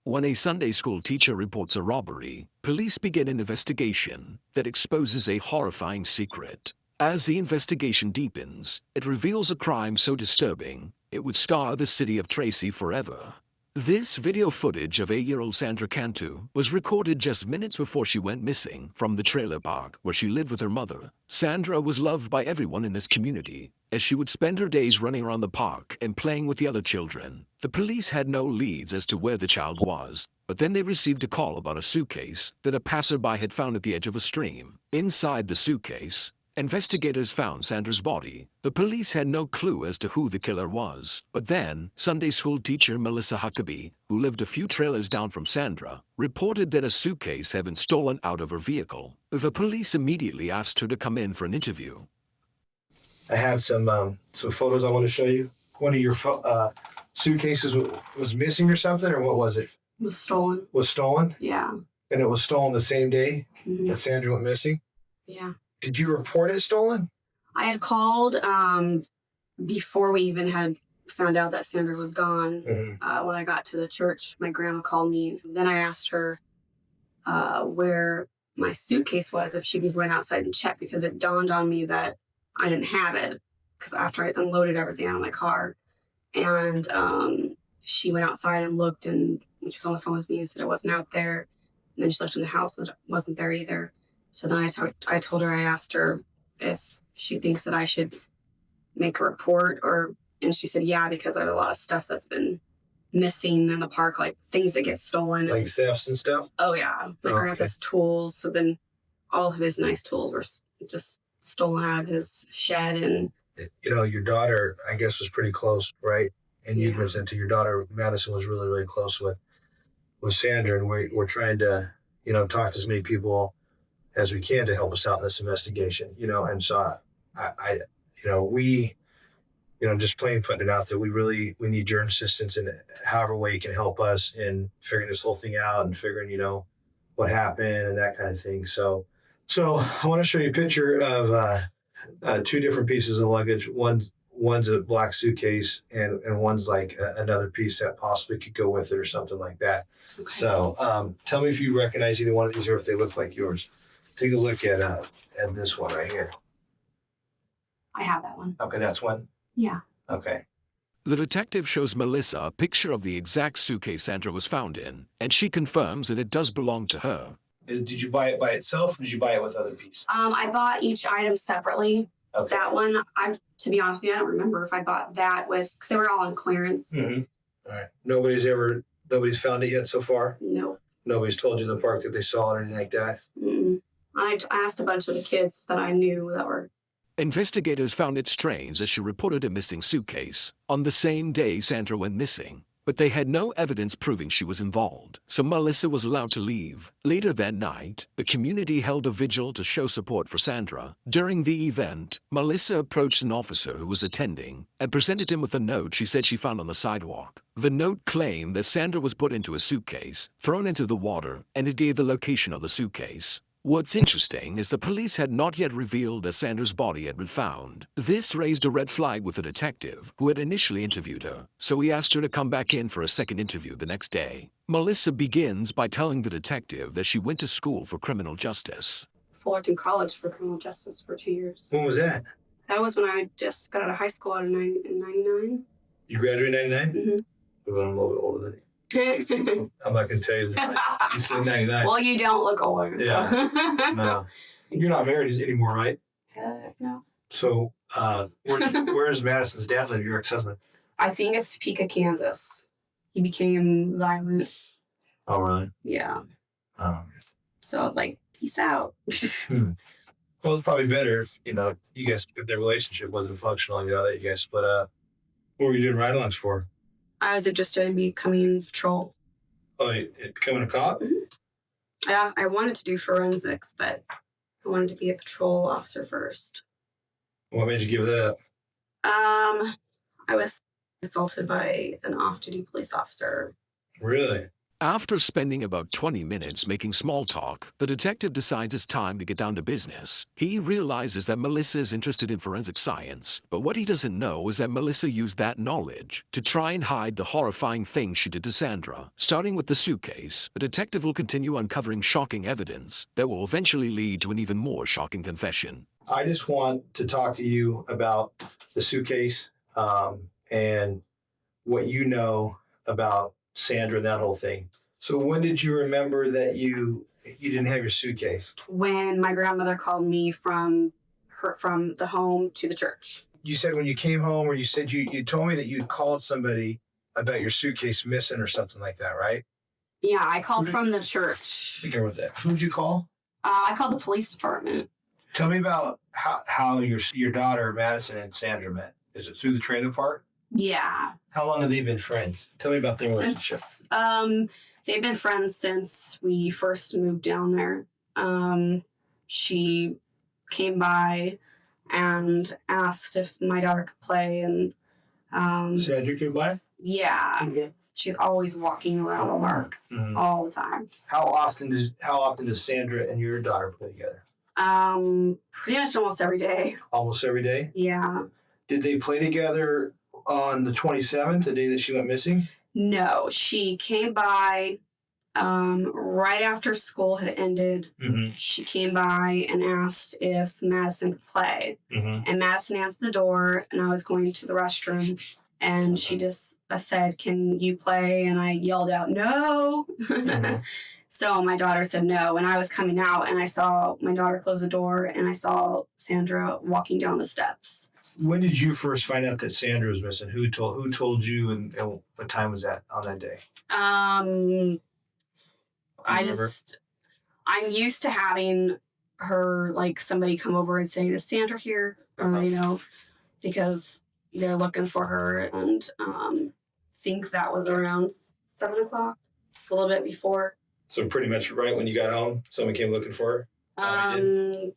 When a Sunday school teacher reports a robbery, police begin an investigation that exposes a horrifying secret. As the investigation deepens, it reveals a crime so disturbing, it would scar the city of Tracy forever. This video footage of 8-year-old Sandra Cantu was recorded just minutes before she went missing from the trailer park where she lived with her mother. Sandra was loved by everyone in this community, as she would spend her days running around the park and playing with the other children. The police had no leads as to where the child was, but then they received a call about a suitcase that a passerby had found at the edge of a stream. Inside the suitcase, investigators found Sandra's body. The police had no clue as to who the killer was. But then, Sunday school teacher Melissa Huckabee, who lived a few trailers down from Sandra, reported that a suitcase had been stolen out of her vehicle. The police immediately asked her to come in for an interview. I have some photos I want to show you. One of your suitcases was missing or something, or what was it? Was stolen. Was stolen? Yeah. And it was stolen the same day that Sandra went missing? Yeah. Did you report it stolen? I had called before we even had found out that Sandra was gone. When I got to the church, my grandma called me. Then I asked her where my suitcase was, if she could run outside and check, because it dawned on me that I didn't have it, because after I unloaded everything out of my car. And she went outside and looked, and when she was on the phone with me and said it wasn't out there. And then she looked in the house and it wasn't there either. So then I told her, I asked her if she thinks that I should make a report, and she said, yeah, because there's a lot of stuff that's been missing in the park, like things that get stolen. Like thefts and stuff? Oh, yeah. My grandpa's tools. So then all of his nice tools were just stolen out of his shed. And your daughter, I guess, was pretty close, right? And you mentioned to your daughter, Madison was really, really close with Sandra, and we're trying to, talk to as many people as we can to help us out in this investigation, and so we just plain putting it out that we need your assistance in however way you can help us in figuring this whole thing out and figuring, what happened and that kind of thing. So I want to show you a picture of two different pieces of luggage. One's a black suitcase and one's like another piece that possibly could go with it or something like that. Okay. So tell me if you recognize either one of these or if they look like yours. Take a look at this one right here. I have that one. Okay, that's one? Yeah. Okay. The detective shows Melissa a picture of the exact suitcase Sandra was found in, and she confirms that it does belong to her. Did you buy it by itself, or did you buy it with other pieces? I bought each item separately. Okay. That one, to be honest with you, I don't remember if I bought that because they were all on clearance. Mm-hmm. All right. Nobody's found it yet so far? No. Nobody's told you in the park that they saw it or anything like that? Mm-mm. I asked a bunch of the kids that I knew that were... Investigators found it strange that she reported a missing suitcase on the same day Sandra went missing, but they had no evidence proving she was involved, so Melissa was allowed to leave. Later that night, the community held a vigil to show support for Sandra. During the event, Melissa approached an officer who was attending and presented him with a note she said she found on the sidewalk. The note claimed that Sandra was put into a suitcase, thrown into the water, and it gave the location of the suitcase. What's interesting is the police had not yet revealed that Sandra's body had been found. This raised a red flag with the detective who had initially interviewed her, so he asked her to come back in for a second interview the next day. Melissa begins by telling the detective that she went to school for criminal justice. Fullerton College for criminal justice for 2 years. When was that? That was when I just got out of high school in 99. You graduated in 99? Mm-hmm. I'm a little bit older than you. I'm not going to tell you. You said 99. Well, you don't look older. So. Yeah. No. You're not married anymore, right? No. So where's Madison's dad live, your ex-husband? I think it's Topeka, Kansas. He became violent. Oh, really? Yeah. So I was like, peace out. Well, it's probably better if, you guys, if their relationship wasn't functional, that you guys split up. What were you doing ride-alongs for? I was interested in becoming patrol. Oh, becoming a cop? Mm-hmm. I wanted to do forensics, but I wanted to be a patrol officer first. What made you give that up? I was assaulted by an off-duty police officer. Really? After spending about 20 minutes making small talk, the detective decides it's time to get down to business. He realizes that Melissa is interested in forensic science, but what he doesn't know is that Melissa used that knowledge to try and hide the horrifying things she did to Sandra. Starting with the suitcase, the detective will continue uncovering shocking evidence that will eventually lead to an even more shocking confession. I just want to talk to you about the suitcase and what you know about Sandra and that whole thing. So when did you remember that you didn't have your suitcase? When my grandmother called me from the home to the church. You said when you came home, or you said you told me that you'd called somebody about your suitcase missing or something like that, right? Yeah, I called from the church. Be careful with that. Who'd you call? I called the police department. Tell me about how your daughter Madison and Sandra met. Is it through the trailer park? Yeah. How long have they been friends? Tell me about their relationship. They've been friends since we first moved down there. She came by and asked if my daughter could play, and Sandra came by? yeah. Okay. She's always walking around the park all the time. How often does Sandra and your daughter play together? Pretty much almost every day. Almost every day? Yeah. Did they play together on the 27th, the day that she went missing? No, she came by right after school had ended. Mm-hmm. She came by and asked if Madison could play. Mm-hmm. And Madison answered the door, and I was going to the restroom. And she just said, "Can you play?" And I yelled out, "No." Mm-hmm. So my daughter said no. And I was coming out, and I saw my daughter close the door, and I saw Sandra walking down the steps. When did you first find out that Sandra was missing? Who told you, and what time was that on that day? I'm used to having her, like, somebody come over and say, "Is Sandra here?" Or, because they're looking for her, and think that was around 7 o'clock, a little bit before. So pretty much right when you got home, someone came looking for her?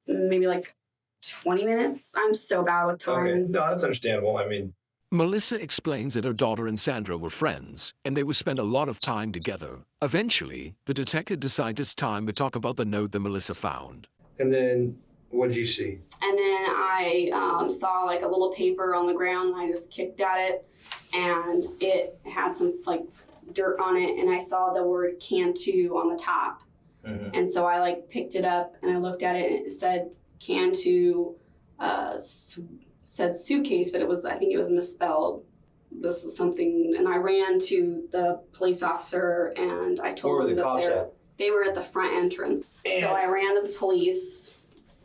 Maybe like 20 minutes. I'm so bad with times. Okay. No, that's understandable. I mean, Melissa explains that her daughter and Sandra were friends, and they would spend a lot of time together. Eventually, the detective decides it's time to talk about the note that Melissa found. and then what did you see? And then I saw like a little paper on the ground, and I just kicked at it, and it had some like dirt on it, and I saw the word Cantu on the top. Mm-hmm. And so I like picked it up, and I looked at it, and it said Cantu, said suitcase, but I think it was misspelled. This is something, and I ran to the police officer, and I told them that they were at the front entrance. And so I ran to the police,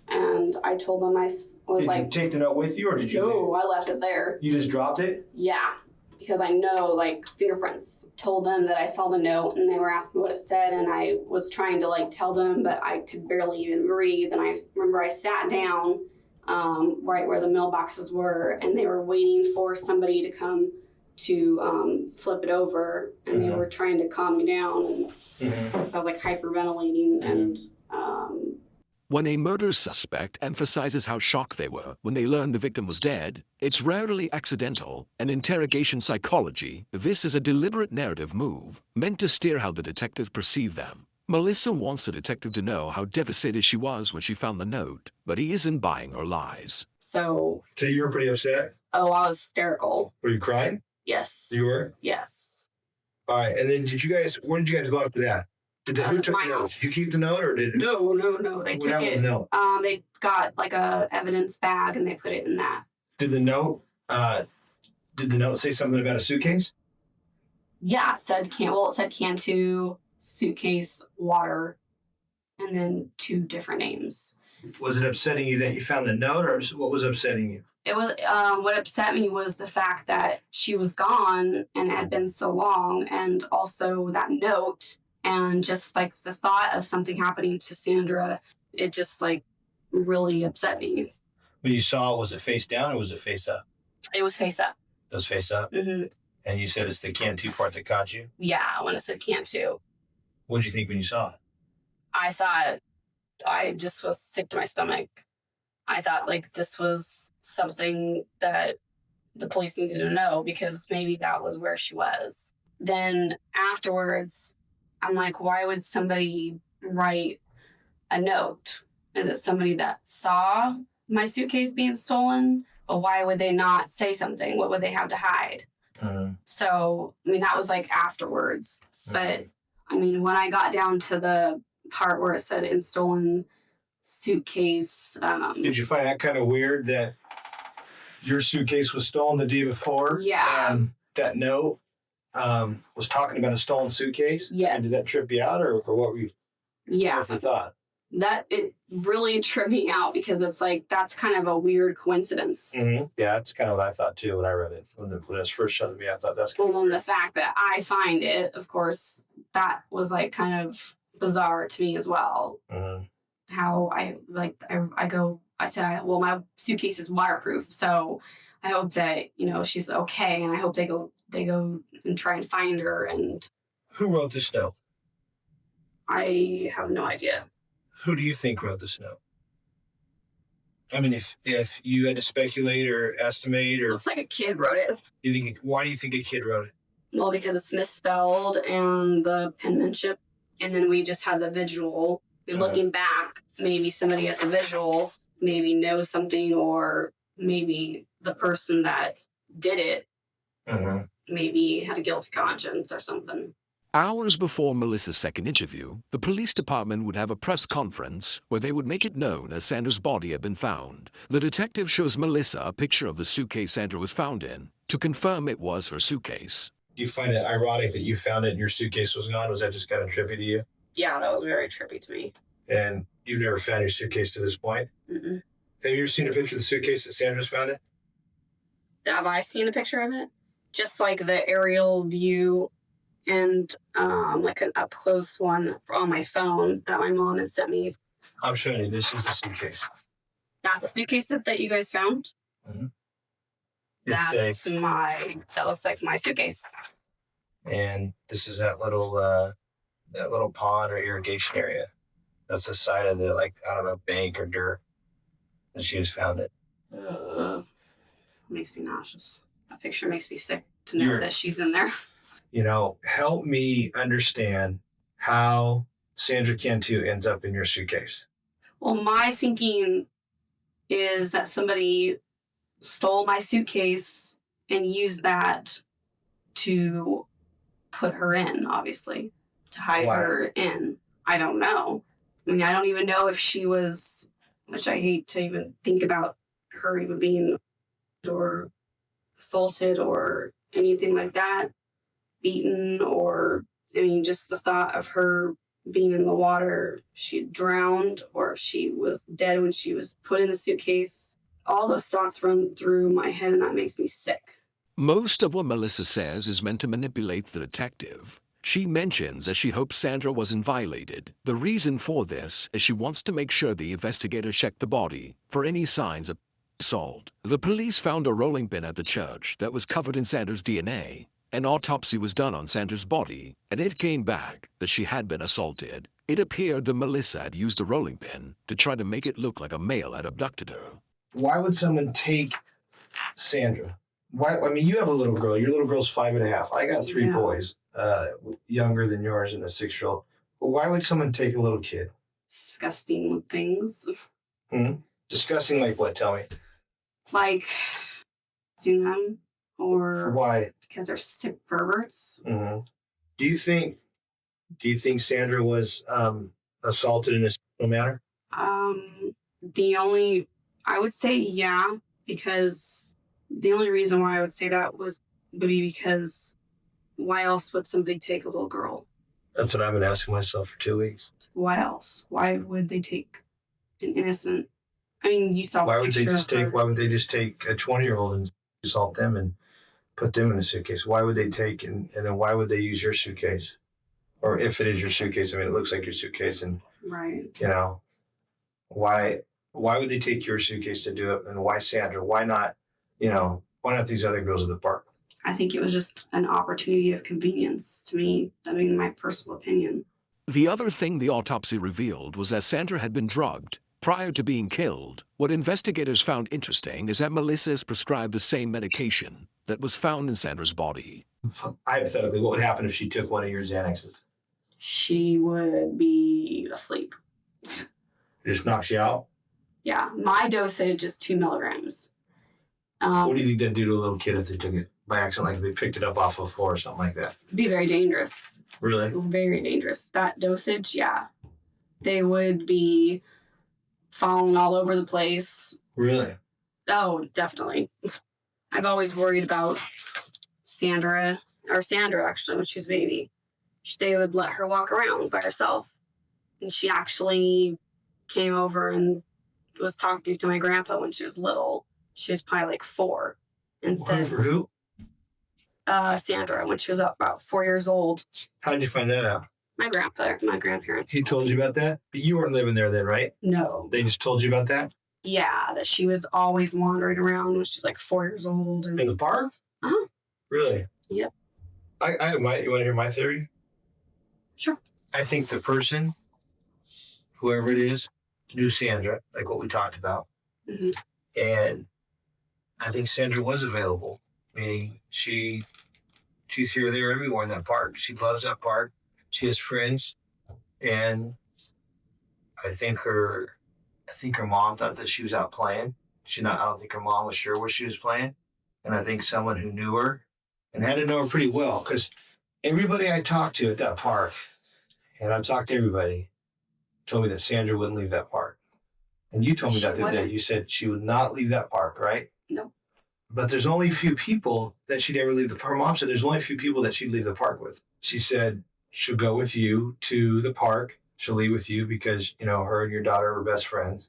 and I told them I was like... Did you take the note with you, or did you... No, I left it there. You just dropped it? Yeah, because I know, like, fingerprints. Told them that I saw the note, and they were asking what it said, and I was trying to, like, tell them, but I could barely even breathe. And I remember I sat down right where the mailboxes were, and they were waiting for somebody to come to flip it over, and they were trying to calm me down, and because I was, like, hyperventilating, and... When a murder suspect emphasizes how shocked they were when they learned the victim was dead, it's rarely accidental. In interrogation psychology, this is a deliberate narrative move, meant to steer how the detectives perceive them. Melissa wants the detective to know how devastated she was when she found the note, but he isn't buying her lies. So you were pretty upset? Oh, I was hysterical. Were you crying? Yes. You were? Yes. All right, and then where did you guys go after that? Who took the note? Did you keep the note, or did... No. They took it. No. They got like a evidence bag, and they put it in that. Did the note say something about a suitcase? Yeah, it said Cantu, suitcase, water, and then 2 different names. Was it upsetting you that you found the note, or what was upsetting you? It was what upset me was the fact that she was gone and it had been so long, and also that note. And just, like, the thought of something happening to Sandra, it just, like, really upset me. When you saw it, was it face down or was it face up? It was face up. It was face up? Mm-hmm. And you said it's the Cantu part that caught you? Yeah, when it said Cantu. What did you think when you saw it? I thought I just was sick to my stomach. I thought, like, this was something that the police needed to know, because maybe that was where she was. then afterwards, I'm like, why would somebody write a note? Is it somebody that saw my suitcase being stolen? But why would they not say something? What would they have to hide? So, I mean, that was like afterwards. But, I mean, when I got down to the part where it said in stolen suitcase. Did you find that kind of weird that your suitcase was stolen the day before? Yeah. And that note was talking about a stolen suitcase? Yes. And did that trip you out, or what were you? Yeah. What was the thought? That it really tripped me out because it's like that's kind of a weird coincidence. Yeah, that's kind of what I thought too when I read it. When it was first shown to me, I thought that's kind of weird. And then the fact that I find it, of course, that was like kind of bizarre to me as well. How I said, well, my suitcase is waterproof, so I hope that, she's okay, and I hope they go and try and find her. And who wrote this note? I have no idea. Who do you think wrote this note? I mean, if you had to speculate or estimate, or looks like a kid wrote it. Why do you think a kid wrote it? Well, because it's misspelled and the penmanship, and then we just had the visual. Looking back, maybe somebody at the visual maybe knows something, or maybe the person that did it maybe had a guilty conscience or something. Hours before Melissa's second interview, the police department would have a press conference where they would make it known that Sandra's body had been found. The detective shows Melissa a picture of the suitcase Sandra was found in to confirm it was her suitcase. Do you find it ironic that you found it and your suitcase was gone? Was that just kind of trippy to you? Yeah, that was very trippy to me. And you've never found your suitcase to this point? Mm-mm. Have you ever seen a picture of the suitcase that Sandra's found it? Have I seen a picture of it? Just like the aerial view and like an up-close one on my phone that my mom had sent me. I'm showing you. This is the suitcase. That's the suitcase that you guys found? That looks like my suitcase. And this is that little pond or irrigation area. That's the side of the, bank or dirt that she has found it. Makes me nauseous. That picture makes me sick to know that she's in there. Help me understand how Sandra Cantu ends up in your suitcase. Well, my thinking is that somebody stole my suitcase and used that to put her in, obviously, to hide her in. I don't know. I mean, I don't even know if she was, which I hate to even think about her even being or assaulted or anything like that, beaten, or, I mean, just the thought of her being in the water, she drowned, or she was dead when she was put in the suitcase. All those thoughts run through my head, and that makes me sick. Most of what Melissa says is meant to manipulate the detective. She mentions that she hopes Sandra wasn't violated. The reason for this is she wants to make sure the investigators check the body for any signs of assault. The police found a rolling pin at the church that was covered in Sandra's DNA. An autopsy was done on Sandra's body, and it came back that she had been assaulted. It appeared that Melissa had used a rolling pin to try to make it look like a male had abducted her. Why would someone take Sandra? Why? I mean, you have a little girl. Your little girl's 5.5. I got 3 boys, younger than yours and a 6-year-old. Why would someone take a little kid? Disgusting things. Disgusting like what? Tell me. Like, seeing them, or why? Because they're sick perverts. Do you think Sandra was assaulted in a sexual manner? I would say yeah, because the only reason why I would say that would be because why else would somebody take a little girl? That's what I've been asking myself for 2 weeks. Why else? Why would they take an innocent? I mean, you saw. Why would they just take a 20-year-old and assault them and put them in a suitcase? Why would they take and then why would they use your suitcase? Or if it is your suitcase, I mean, it looks like your suitcase, and right. Why would they take your suitcase to do it, and why Sandra? Why not? Why not these other girls at the park? I think it was just an opportunity of convenience to me. I mean, my personal opinion. The other thing the autopsy revealed was that Sandra had been drugged prior to being killed. What investigators found interesting is that Melissa is prescribed the same medication that was found in Sandra's body. Hypothetically, what would happen if she took one of your Xanaxes? She would be asleep. It just knocks you out? Yeah, my dosage is 2 milligrams. What do you think that'd do to a little kid if they took it by accident, like if they picked it up off the floor or something like that? It'd be very dangerous. Really? Very dangerous. That dosage, yeah. They would be falling all over the place. Really? Oh, definitely. I've always worried about Sandra actually, when she was a baby. They would let her walk around by herself. And she actually came over and was talking to my grandpa when she was little. She was probably like 4. And said, for who? Sandra, when she was about 4 years old. How did you find that out? My grandparents. He told you about that? But you weren't living there then, right? No. They just told you about that? Yeah, that she was always wandering around when she was like 4 years old. In the park? Uh-huh. Really? Yep. You want to hear my theory? Sure. I think the person, whoever it is, knew Sandra, like what we talked about. Mm-hmm. And I think Sandra was available, meaning she's here, there, everywhere in that park. She loves that park. She has friends. And I think her mom thought that she was out playing. I don't think her mom was sure where she was playing. And I think someone who knew her and had to know her pretty well, because everybody I talked to at that park, and I've talked to everybody, told me that Sandra wouldn't leave that park. And you told me that the other day. You said she would not leave that park, right? No. But there's only a few people that she'd ever leave the park. Her mom said there's only a few people that she'd leave the park with. She said she'll go with you to the park. She'll leave with you because, her and your daughter are best friends.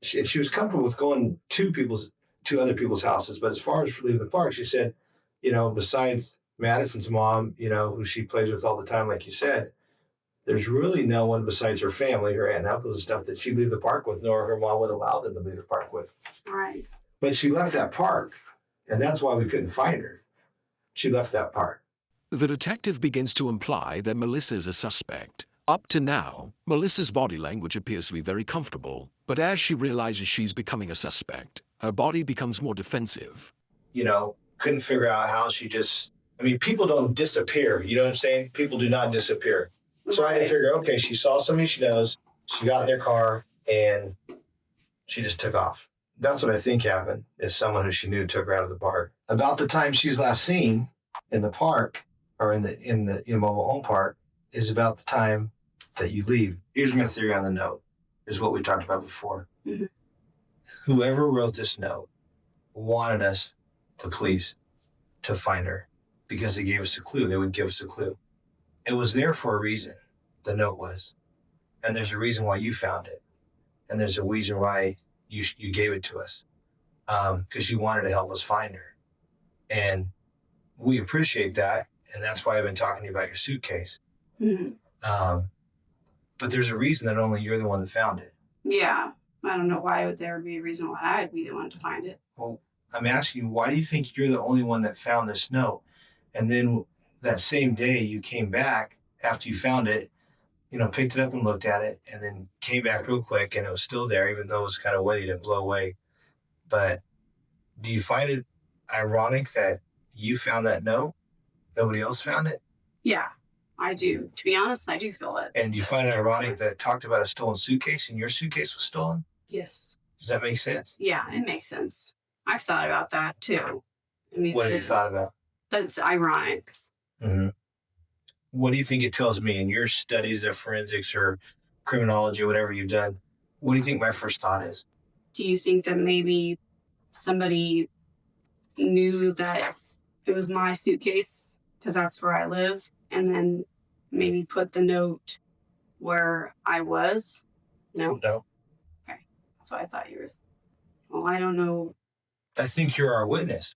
She was comfortable with going to other people's houses. But as far as leaving the park, she said, besides Madison's mom, who she plays with all the time, like you said, there's really no one besides her family, her aunt and uncles and stuff, that she'd leave the park with, nor her mom would allow them to leave the park with. Right. But she left that park, and that's why we couldn't find her. She left that park. The detective begins to imply that Melissa is a suspect. Up to now, Melissa's body language appears to be very comfortable, but as she realizes she's becoming a suspect, her body becomes more defensive. Couldn't figure out how she people don't disappear. You know what I'm saying? People do not disappear. So I had to figure, okay, she saw somebody she knows, she got in their car, and she just took off. That's what I think happened, is someone who she knew took her out of the park. About the time she's last seen in the park, or in the mobile home park, is about the time that you leave. Here's my theory on the note, is what we talked about before. Mm-hmm. Whoever wrote this note wanted us, the police, to find her because they gave us a clue. They would give us a clue. It was there for a reason, the note was. And there's a reason why you found it. And there's a reason why you gave it to us. Because you wanted to help us find her. And we appreciate that. And that's why I've been talking to you about your suitcase. Mm-hmm. But there's a reason that only you're the one that found it. Yeah. I don't know why would there be a reason why I'd be the one to find it. Well, I'm asking you, why do you think you're the only one that found this note? And then that same day you came back after you found it, picked it up and looked at it, and then came back real quick, and it was still there, even though it was kind of wet, it didn't blow away. But do you find it ironic that you found that note? Nobody else found it? Yeah, I do. To be honest, I do feel it. And do you find it ironic that it talked about a stolen suitcase and your suitcase was stolen? Yes. Does that make sense? Yeah, it makes sense. I've thought about that too. What have you thought about? That's ironic. Mm-hmm. What do you think it tells me in your studies of forensics or criminology or whatever you've done? What do you think my first thought is? Do you think that maybe somebody knew that it was my suitcase because that's where I live, and then maybe put the note where I was? No? No. Okay. That's what I thought you were. Well, I don't know. I think you're our witness.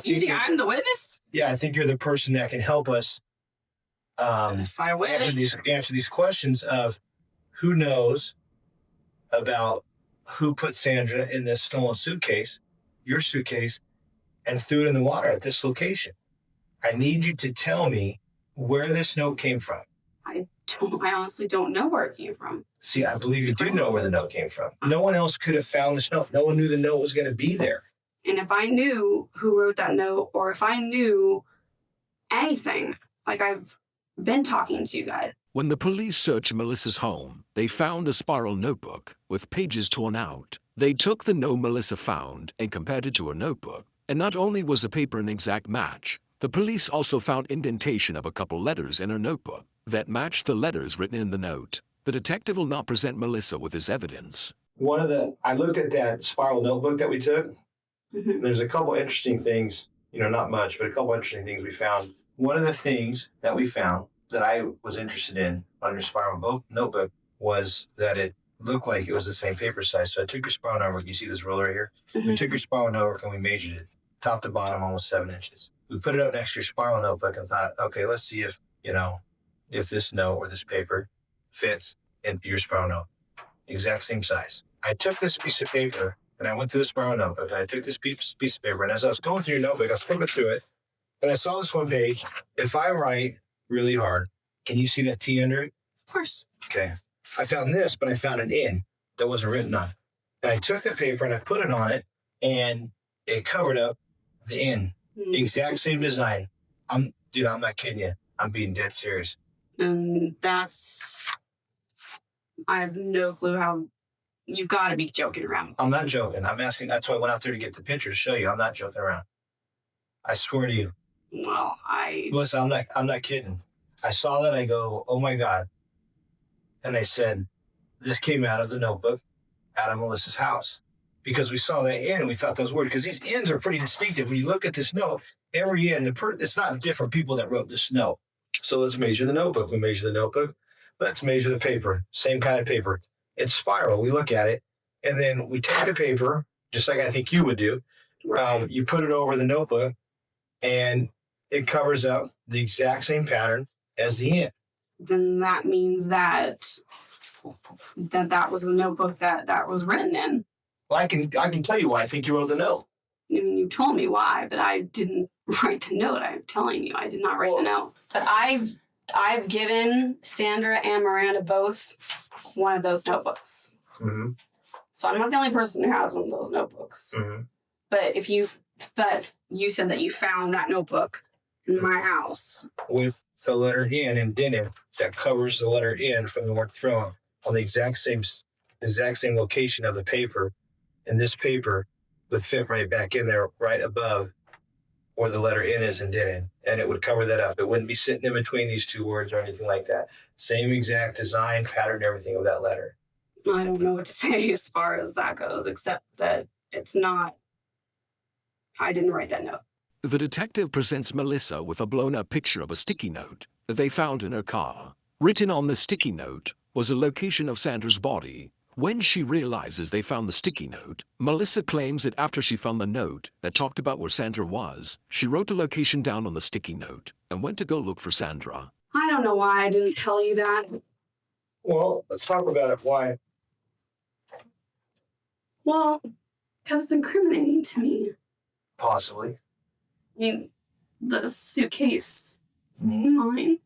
You think I'm the witness? Yeah, I think you're the person that can help us if I wish. answer these questions of who knows about who put Sandra in this stolen suitcase, your suitcase, and threw it in the water at this location. I need you to tell me where this note came from. I honestly don't know where it came from. See, I believe you do know where the note came from. No one else could have found this note. No one knew the note was going to be there. And if I knew who wrote that note, or if I knew anything. Like, I've been talking to you guys. When the police searched Melissa's home, they found a spiral notebook with pages torn out. They took the note Melissa found and compared it to her notebook. And not only was the paper an exact match, the police also found indentation of a couple letters in her notebook that matched the letters written in the note. The detective will not present Melissa with his evidence. I looked at that spiral notebook that we took. Mm-hmm. There's a couple interesting things, not much, but a couple interesting things we found. One of the things that we found that I was interested in on your spiral notebook was that it looked like it was the same paper size. So I took your spiral notebook. You see this ruler right here? Mm-hmm. We took your spiral notebook and we measured it, top to bottom, almost 7 inches. We put it up next to your spiral notebook and thought, okay, let's see if this note or this paper fits into your spiral note. Exact same size. I took this piece of paper and I went through the spiral notebook and I took this piece of paper, and as I was going through your notebook, I was flipping through it and I saw this one page. If I write really hard, can you see that T under it? Of course. Okay. I found this, but I found an N that wasn't written on it. And I took the paper and I put it on it and it covered up the N. Mm-hmm. Exact same design. I'm not kidding you. I'm being dead serious. And I have no clue how. You've got to be joking around. I'm not joking. I'm asking. That's why I went out there to get the picture to show you. I'm not joking around. I swear to you. Well, Listen, I'm not kidding. I saw that. I go, oh my God. And I said, this came out of the notebook out of Melissa's house. Because we saw that N and we thought that was weird. Because these N's are pretty distinctive. When you look at this note, every N, it's not different people that wrote this note. So let's measure the notebook. We measure the notebook. Let's measure the paper. Same kind of paper. It's spiral. We look at it. And then we take the paper, just like I think you would do. You put it over the notebook. And it covers up the exact same pattern as the N. Then that means that was the notebook that was written in. Well, I can tell you why I think you wrote the note. I mean, you told me why, but I didn't write the note. I'm telling you, I did not write the note. But I've given Sandra and Miranda both one of those notebooks. Mm-hmm. So I'm not the only person who has one of those notebooks. Mm-hmm. But you said that you found that notebook in my house with the letter N indented that covers the letter N from the word thrown on the exact same location of the paper, and this paper would fit right back in there, right above where the letter N is indented, and it would cover that up. It wouldn't be sitting in between these two words or anything like that. Same exact design, pattern, everything of that letter. I don't know what to say as far as that goes, except that it's not. I didn't write that note. The detective presents Melissa with a blown-up picture of a sticky note that they found in her car. Written on the sticky note was the location of Sandra's body. When she realizes they found the sticky note, Melissa claims that after she found the note that talked about where Sandra was, she wrote the location down on the sticky note and went to go look for Sandra. I don't know why I didn't tell you that. Well, let's talk about it. Why? Well, because it's incriminating to me. Possibly. I mean, the suitcase is mine.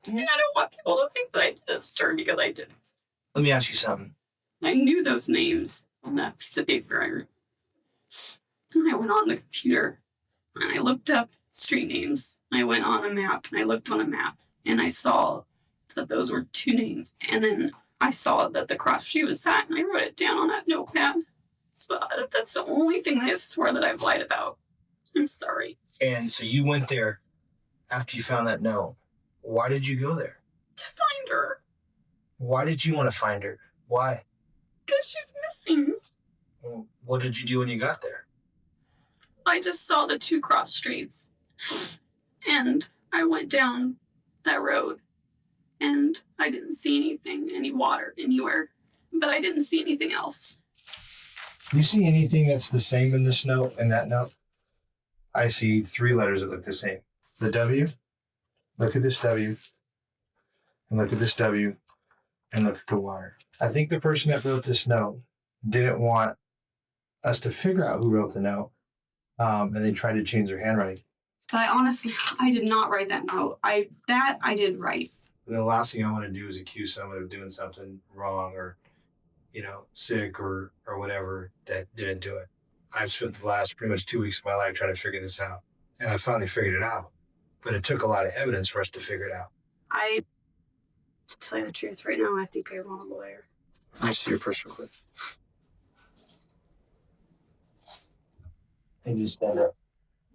And I don't want people to think that I did this turn because I didn't. Let me ask you something. I knew those names on that piece of paper. I went on the computer and I looked up street names. I went on a map and I looked on a map and I saw that those were 2 names. And then I saw that the cross street was that, and I wrote it down on that notepad. So that's the only thing I swear that I've lied about. I'm sorry. And so you went there after you found that note. Why did you go there? To find her. Why did you want to find her? Why? Because she's missing. Well, what did you do when you got there? I just saw the 2 cross streets. And I went down that road. And I didn't see anything, any water anywhere. But I didn't see anything else. You see anything that's the same in this note and that note? I see 3 letters that look the same. The W, look at this W, and look at this W, and look at the water. I think the person that wrote this note didn't want us to figure out who wrote the note, and they tried to change their handwriting. But I did not write that note. I did write. And the last thing I want to do is accuse someone of doing something wrong or, sick or whatever that didn't do it. I've spent the last pretty much 2 weeks of my life trying to figure this out. And I finally figured it out. but it took a lot of evidence for us to figure it out. To tell you the truth, right now, I think I want a lawyer. Let me see your purse real quick. And you stand up.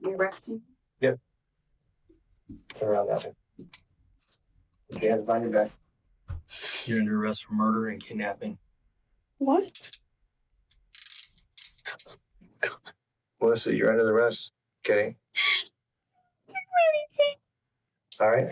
You arresting? Yep. Turn around that way. Put your hands behind your back. You're under arrest for murder and kidnapping. What? Melissa, you're under arrest. Okay. All right.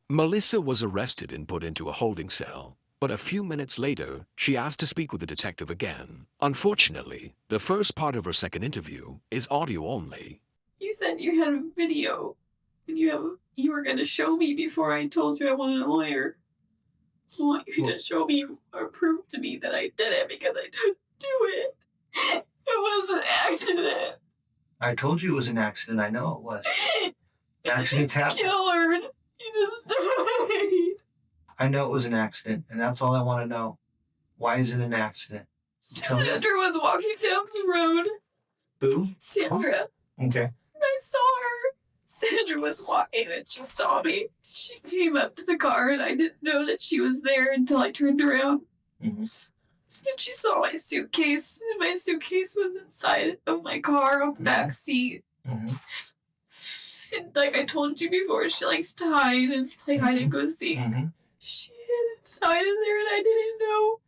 Melissa was arrested and put into a holding cell, but a few minutes later, she asked to speak with the detective again. Unfortunately, the first part of her second interview is audio only. You said you had a video, and you were going to show me before I told you I wanted a lawyer. I want you to show me or prove to me that I did it because I didn't do it. It was an accident. I told you it was an accident. I know it was. Accidents happen. Killer. You just died. I know it was an accident, and that's all I want to know. Why is it an accident? Tell me. Sandra was walking down the road. Who? Sandra. Okay. I saw her. Sandra was walking and she saw me. She came up to the car and I didn't know that she was there until I turned around. Mm-hmm. And she saw my suitcase, and my suitcase was inside of my car on the back seat. Mm-hmm. And like I told you before, she likes to hide and play hide and go seek. Mm-hmm. She hid inside of there and I didn't know.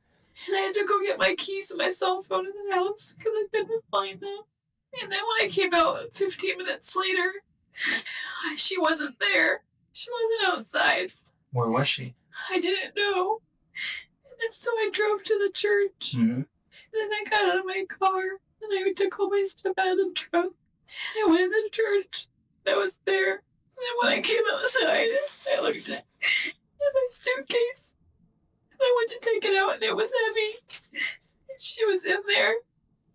And I had to go get my keys and my cell phone in the house because I couldn't find them. And then when I came out 15 minutes later, she wasn't there. She wasn't outside. Where was she? I didn't know. And then so I drove to the church. Mm-hmm. And then I got out of my car and I took all my stuff out of the trunk. And I went in the church. I was there. And then when I came outside, I looked at my suitcase. And I went to take it out and it was heavy. And she was in there.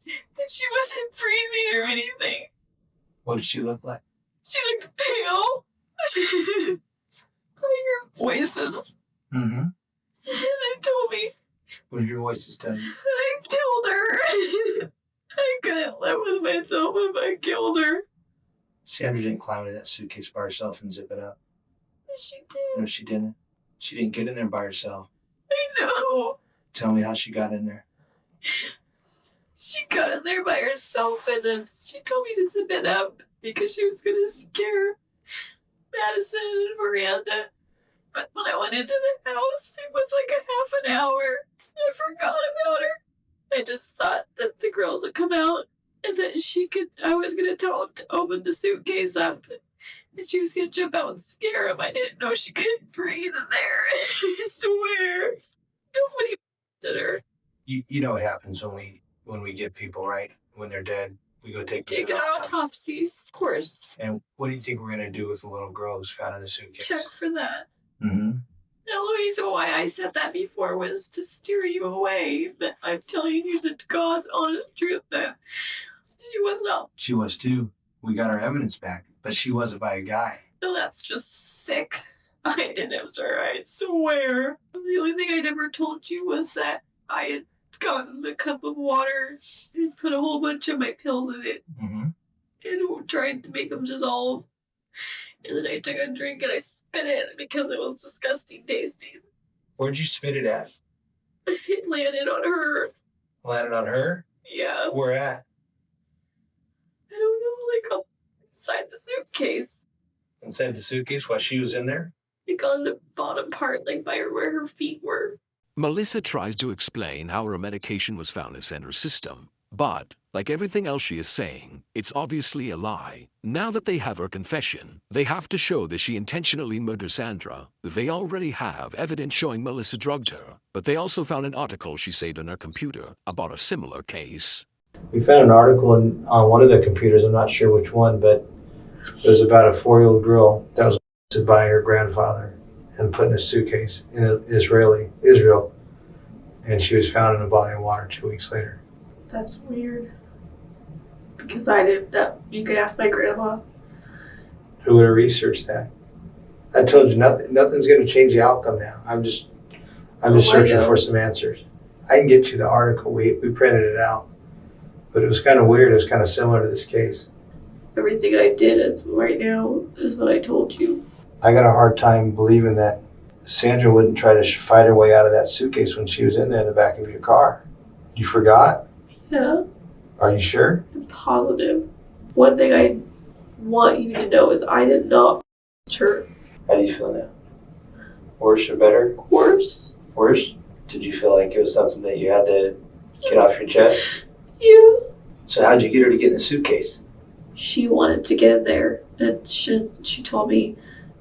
And she wasn't breathing or anything. What did she look like? She looked pale. I hear voices. Mm-hmm. And they told me What did your voices tell you? that I killed her. I couldn't live with myself if I killed her. Sandra didn't climb into that suitcase by herself and zip it up. She did. No, she didn't. She didn't get in there by herself. I know. Tell me how she got in there. She got in there by herself and then she told me to zip it up because she was going to scare Madison and Miranda. But when I went into the house, it was like a half an hour. I forgot about her. I just thought that the girls would come out and that I was going to tell them to open the suitcase up. And she was going to jump out and scare him. I didn't know she couldn't breathe in there. I swear. Nobody did her. You know what happens when we get people, right? When they're dead, we go take Take them an to the autopsy, of course. And what do you think we're going to do with the little girl who's found in a suitcase? Check for that. Mm-hmm. The only reason why I said that before was to steer you away. But I'm telling you the God's honest truth that she was not. She was too. We got our evidence back, but she wasn't by a guy. No, that's just sick. I didn't, sir. I swear. The only thing I never told you was that I had gotten the cup of water and put a whole bunch of my pills in it Mm-hmm. and tried to make them dissolve. And then I took a drink and I spit it because it was disgusting tasting. Where'd you spit it at? It landed on her. Landed on her? Yeah. Where at? I don't know, like inside the suitcase. Inside the suitcase while she was in there? Like on the bottom part, like by where her feet were. Melissa tries to explain how her medication was found in Sandra's system, but, like everything else she is saying, it's obviously a lie. Now that they have her confession, they have to show that she intentionally murdered Sandra. They already have evidence showing Melissa drugged her, but they also found an article she saved on her computer about a similar case. We found an article on one of the computers, I'm not sure which one, but it was about a 4-year-old girl that was arrested by her grandfather and put in a suitcase in Israel, and she was found in a body of water 2 weeks later. That's weird. Because I did that. You could ask my grandma. Who would have researched that? I told you nothing's going to change the outcome now. I'm just searching for some answers. I can get you the article. We printed it out, but it was kind of weird. It was kind of similar to this case. everything I did as right now is what I told you. I got a hard time believing that Sandra wouldn't try to fight her way out of that suitcase when she was in there in the back of your car. You forgot? Yeah, Are you sure? I'm positive. One thing I want you to know is I did not her. How do you feel now? Worse or better? Worse. Worse? Did you feel like it was something that you had to get off your chest? Yeah. So how'd you get her to get in the suitcase? She wanted to get in there, and she told me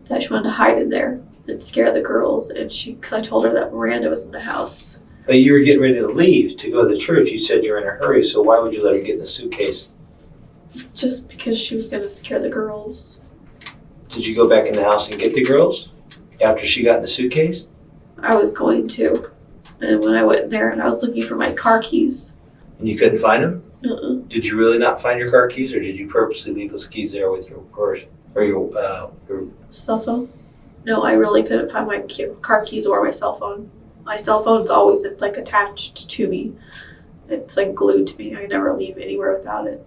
that she wanted to hide in there and scare the girls, and because I told her that Miranda was in the house. But you were getting ready to leave to go to the church. You said you were in a hurry, so why would you let her get in the suitcase? Just because she was going to scare the girls. Did you go back in the house and get the girls after she got in the suitcase? I was going to. And when I went in there and I was looking for my car keys. And you couldn't find them? Uh-uh. Did you really not find your car keys, or did you purposely leave those keys there with your purse or your Cell phone? No, I really couldn't find my car keys or my cell phone. My cell phone's always like attached to me. It's like glued to me. I never leave anywhere without it.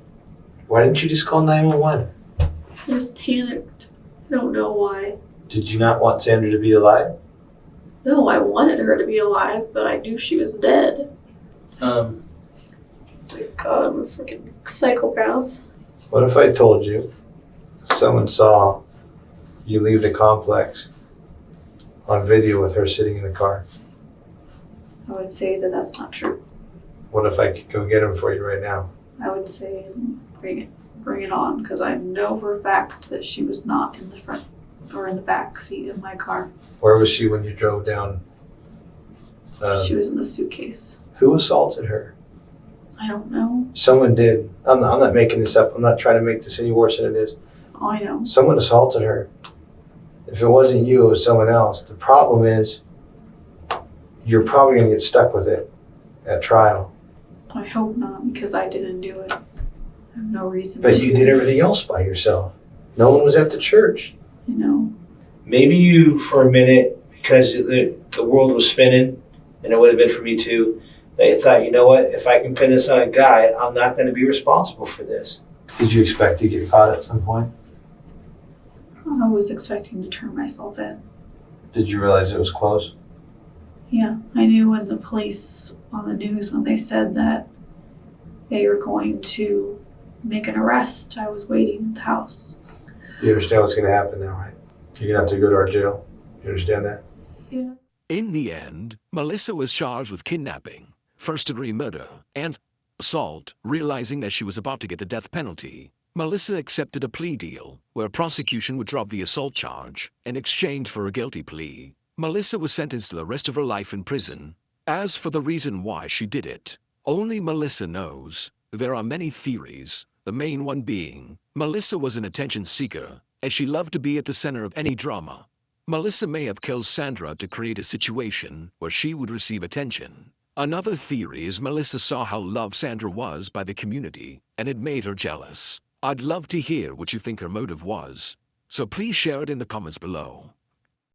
Why didn't you just call 911? I was panicked. I don't know why. Did you not want Sandra to be alive? No, I wanted her to be alive, but I knew she was dead. My God, I'm a freaking psychopath. What if I told you someone saw you leave the complex on video with her sitting in the car? I would say that that's not true. What if I could go get him for you right now? I would say bring it on, because I know for a fact that she was not in the front or in the back seat of my car. Where was she when you drove down? She was in the suitcase. Who assaulted her? I don't know. Someone did. I'm not making this up. I'm not trying to make this any worse than it is. Oh, I know. Someone assaulted her. If it wasn't you, it was someone else. The problem is you're probably going to get stuck with it at trial. I hope not, because I didn't do it. I have no reason But to. you did everything else by yourself. No one was at the church. I know. Maybe you, for a minute, because the world was spinning, and it would have been for me too, they thought, you know what, if I can pin this on a guy, I'm not going to be responsible for this. Did you expect to get caught at some point? I was expecting to turn myself in. Did you realize it was close? Yeah, I knew when the police on the news, when they said that they were going to make an arrest, I was waiting at the house. You understand what's going to happen now, right? You're going to have to go to our jail. You understand that? Yeah. In the end, Melissa was charged with kidnapping, first-degree murder, and assault. Realizing that she was about to get the death penalty, Melissa accepted a plea deal where prosecution would drop the assault charge in exchange for a guilty plea. Melissa was sentenced to the rest of her life in prison. As for the reason why she did it, only Melissa knows. There are many theories, the main one being Melissa was an attention seeker, and she loved to be at the center of any drama. Melissa may have killed Sandra to create a situation where she would receive attention. Another theory is Melissa saw how loved Sandra was by the community, and it made her jealous. I'd love to hear what you think her motive was, so please share it in the comments below.